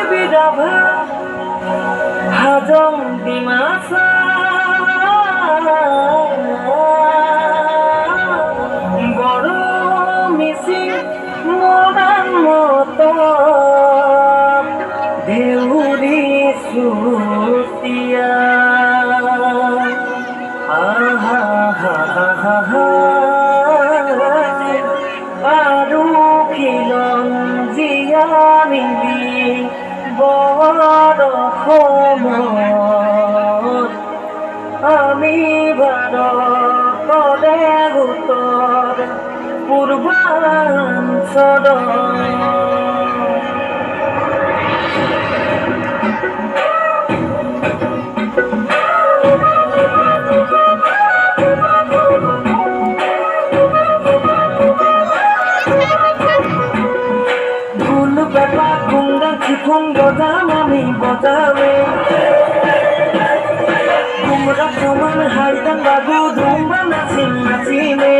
বিধবা হাজং ডিমাসা বড় মিছিং মৰাণ মত দেউৰী চুতীয়া আৰু খিলন জীয়া মিলি বৰ অসমত আমি ভাৰতৰে উত্তৰ পূৰ্বাঞ্চল Kung bozamami bozame Kumra kuman haidan bagu dhumba nasim nasime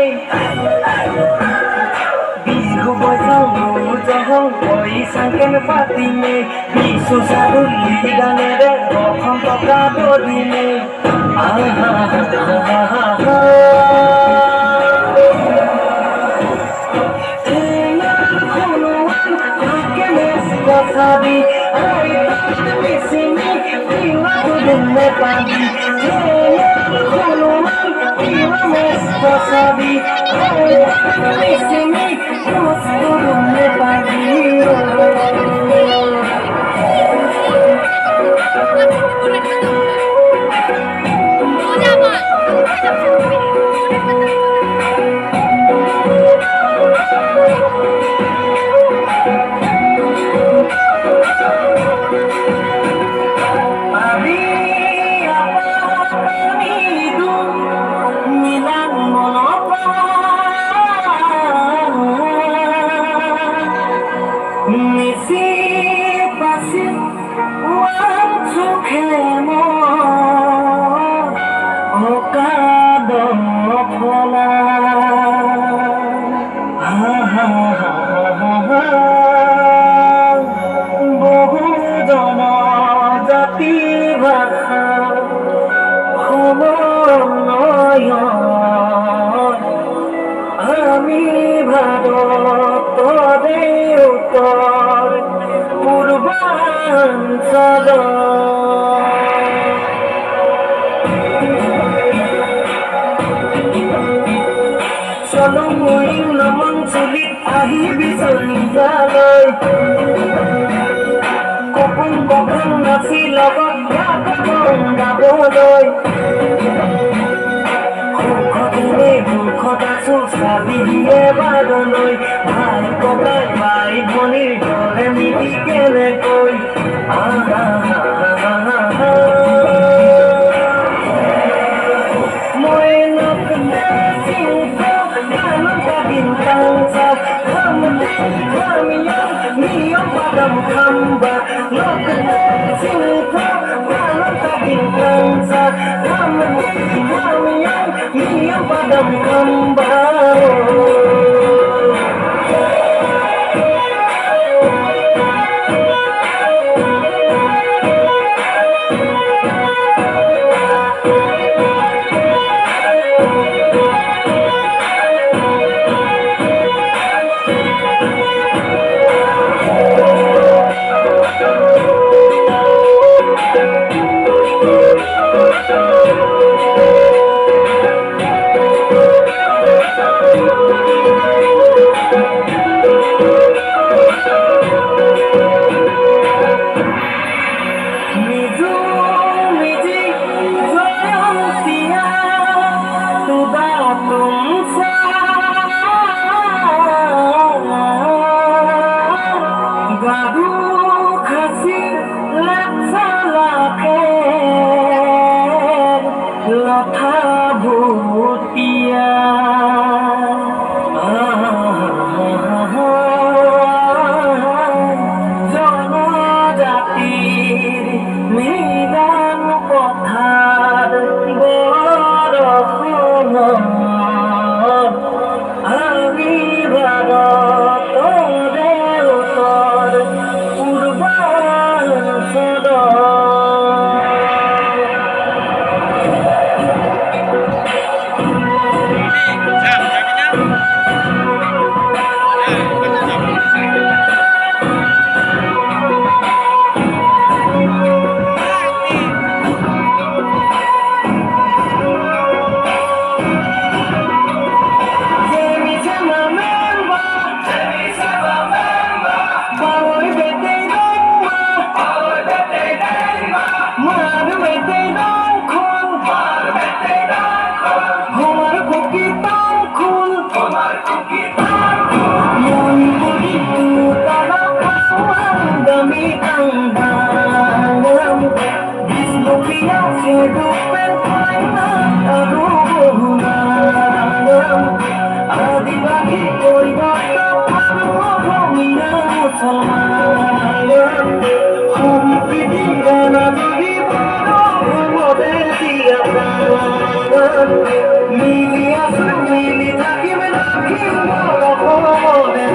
Bihu bozang mulu johong koi sangken patime Bisu saduli ganere rokhon toka dodime Sabi, ay missing me, iwa din me pagi. Kulungan, iwa mes sabi, ay missing me, gusto me pagi. আমি ভারতরে উত্তর পূর্বাঞ্চল চলো মই নমন চুলিত আহিবি চলিয়ালৈ কপোন কপোন নাচি লগত গাবলৈ চাবি দিয়ে বাদলৈ ভাই ককাই ভাই ভনীৰ ঘৰে মিলি কেনেকৈ মই নিয়ম পাদম খাম্বা Niam padam kembang tanggalam Dislopia kehidupan kainan aduh bohongan Adibagi পরিবর্তন ভূমিয়া মুসলমান হুমকি না যদি মনে দিয়া প্রাণ মিলিয়া মিলি থাকিবে নাকি মনে